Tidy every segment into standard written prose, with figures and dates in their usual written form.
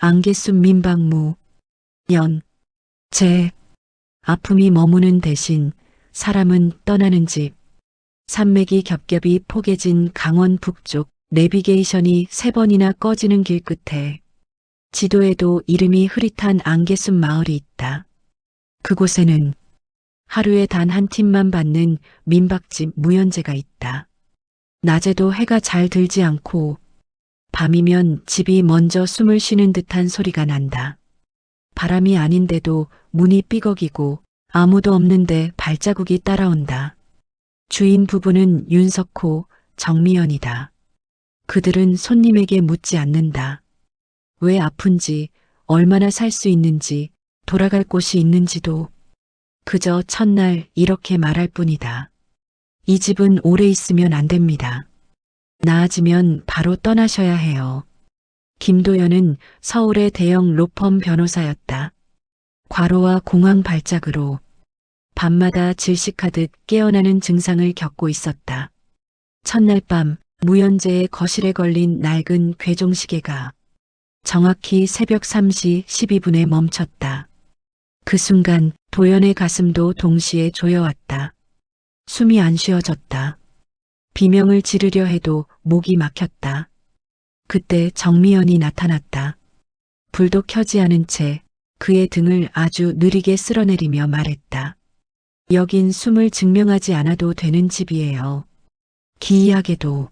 안개숲 민박무, 연, 재, 아픔이 머무는 대신 사람은 떠나는 집, 산맥이 겹겹이 포개진 강원 북쪽 내비게이션이 3번이나 꺼지는 길 끝에 지도에도 이름이 흐릿한 안개숲 마을이 있다. 그곳에는 하루에 단 한 팁만 받는 민박집 무연재가 있다. 낮에도 해가 잘 들지 않고 밤이면 집이 먼저 숨을 쉬는 듯한 소리가 난다. 바람이 아닌데도 문이 삐걱이고 아무도 없는데 발자국이 따라온다. 주인 부부는 윤석호, 정미연이다. 그들은 손님에게 묻지 않는다. 왜 아픈지, 얼마나 살 수 있는지, 돌아갈 곳이 있는지도 그저 첫날 이렇게 말할 뿐이다. 이 집은 오래 있으면 안 됩니다. 나아지면 바로 떠나셔야 해요. 김도연은 서울의 대형 로펌 변호사였다. 과로와 공황 발작으로 밤마다 질식하듯 깨어나는 증상을 겪고 있었다. 첫날 밤 무연재의 거실에 걸린 낡은 괴종시계가 정확히 새벽 3시 12분에 멈췄다. 그 순간 도연의 가슴도 동시에 조여왔다. 숨이 안 쉬어졌다. 비명을 지르려 해도 목이 막혔다. 그때 정미연이 나타났다. 불도 켜지 않은 채 그의 등을 아주 느리게 쓸어내리며 말했다. 여긴 숨을 증명하지 않아도 되는 집이에요. 기이하게도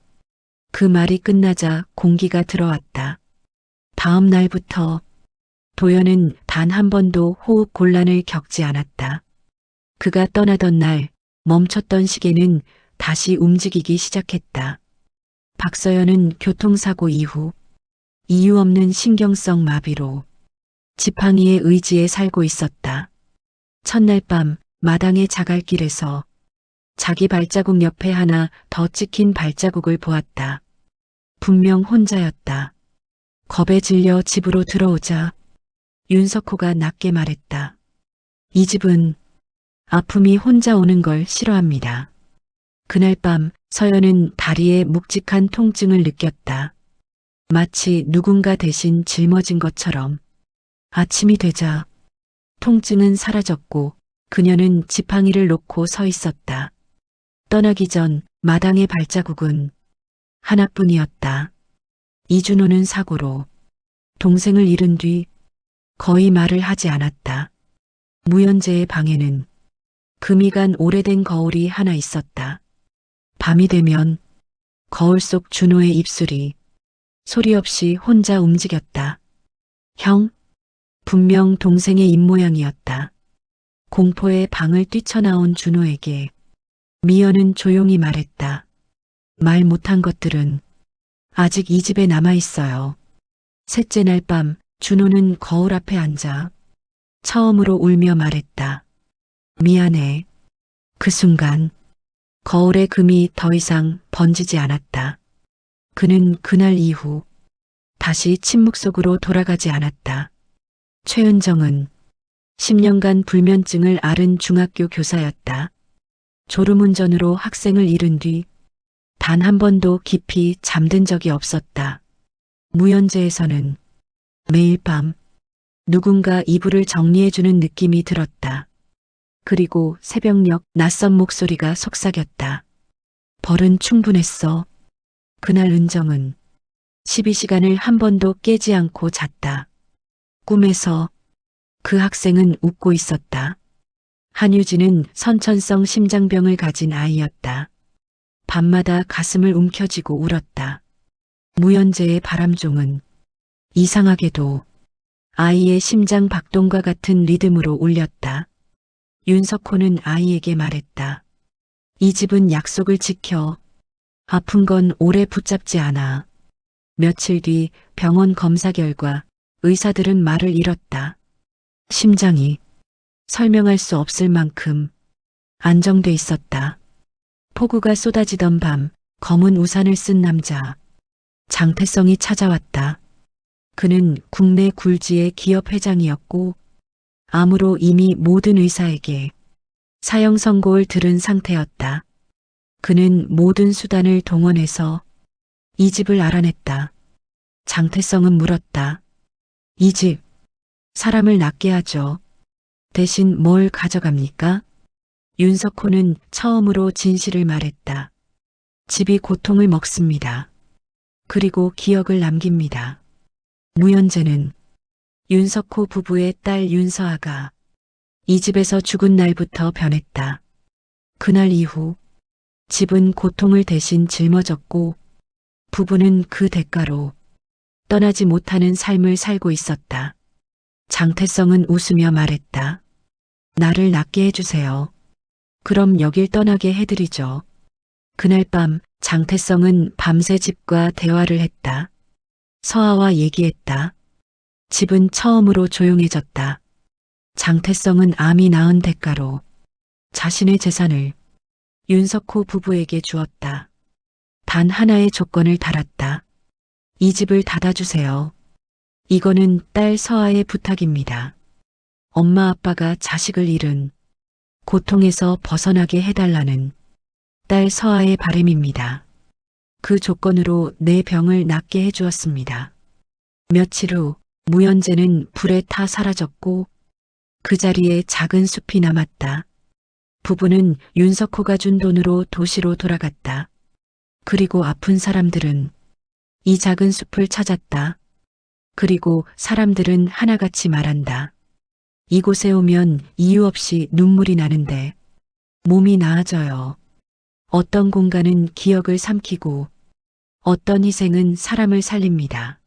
그 말이 끝나자 공기가 들어왔다. 다음 날부터 도연은 단 한 번도 호흡 곤란을 겪지 않았다. 그가 떠나던 날 멈췄던 시계는 다시 움직이기 시작했다. 박서연은 교통사고 이후 이유 없는 신경성 마비로 지팡이의 의지에 살고 있었다. 첫날 밤 마당의 자갈길에서 자기 발자국 옆에 하나 더 찍힌 발자국을 보았다. 분명 혼자였다. 겁에 질려 집으로 들어오자 윤석호가 낮게 말했다. 이 집은 아픔이 혼자 오는 걸 싫어합니다. 그날 밤 서연은 다리에 묵직한 통증을 느꼈다. 마치 누군가 대신 짊어진 것처럼. 아침이 되자 통증은 사라졌고 그녀는 지팡이를 놓고 서 있었다. 떠나기 전 마당의 발자국은 하나뿐이었다. 이준호는 사고로 동생을 잃은 뒤 거의 말을 하지 않았다. 무연재의 방에는 금이 간 오래된 거울이 하나 있었다. 밤이 되면 거울 속 준호의 입술이 소리 없이 혼자 움직였다. 형? 분명 동생의 입모양이었다. 공포의 방을 뛰쳐나온 준호에게 미연은 조용히 말했다. 말 못한 것들은 아직 이 집에 남아 있어요. 셋째 날 밤 준호는 거울 앞에 앉아 처음으로 울며 말했다. 미안해. 그 순간 거울의 금이 더 이상 번지지 않았다. 그는 그날 이후 다시 침묵 속으로 돌아가지 않았다. 최은정은 10년간 불면증을 앓은 중학교 교사였다. 졸음운전으로 학생을 잃은 뒤 단 한 번도 깊이 잠든 적이 없었다. 무연재에서는 매일 밤 누군가 이불을 정리해주는 느낌이 들었다. 그리고 새벽녘 낯선 목소리가 속삭였다. 벌은 충분했어. 그날 은정은 12시간을 한 번도 깨지 않고 잤다. 꿈에서 그 학생은 웃고 있었다. 한유진은 선천성 심장병을 가진 아이였다. 밤마다 가슴을 움켜쥐고 울었다. 무연재의 바람종은 이상하게도 아이의 심장 박동과 같은 리듬으로 울렸다. 윤석호는 아이에게 말했다. 이 집은 약속을 지켜. 아픈 건 오래 붙잡지 않아. 며칠 뒤 병원 검사 결과 의사들은 말을 잃었다. 심장이 설명할 수 없을 만큼 안정돼 있었다. 폭우가 쏟아지던 밤 검은 우산을 쓴 남자 장태성이 찾아왔다. 그는 국내 굴지의 기업 회장이었고 암으로 이미 모든 의사에게 사형 선고를 들은 상태였다. 그는 모든 수단을 동원해서 이 집을 알아냈다. 장태성은 물었다. 이 집, 사람을 낫게 하죠. 대신 뭘 가져갑니까? 윤석호는 처음으로 진실을 말했다. 집이 고통을 먹습니다. 그리고 기억을 남깁니다. 무연재는 윤석호 부부의 딸 윤서아가 이 집에서 죽은 날부터 변했다. 그날 이후 집은 고통을 대신 짊어졌고 부부는 그 대가로 떠나지 못하는 삶을 살고 있었다. 장태성은 웃으며 말했다. 나를 낫게 해주세요. 그럼 여길 떠나게 해드리죠. 그날 밤 장태성은 밤새 집과 대화를 했다. 서아와 얘기했다. 집은 처음으로 조용해졌다. 장태성은 암이 낳은 대가로 자신의 재산을 윤석호 부부에게 주었다. 단 하나의 조건을 달았다. 이 집을 닫아주세요. 이거는 딸 서아의 부탁입니다. 엄마 아빠가 자식을 잃은 고통에서 벗어나게 해달라는 딸 서아의 바람입니다. 그 조건으로 내 병을 낫게 해주었습니다. 며칠 후 무연재는 불에 타 사라졌고 그 자리에 작은 숲이 남았다. 부부는 윤석호가 준 돈으로 도시로 돌아갔다. 그리고 아픈 사람들은 이 작은 숲을 찾았다. 그리고 사람들은 하나같이 말한다. 이곳에 오면 이유 없이 눈물이 나는데 몸이 나아져요. 어떤 공간은 기억을 삼키고 어떤 희생은 사람을 살립니다.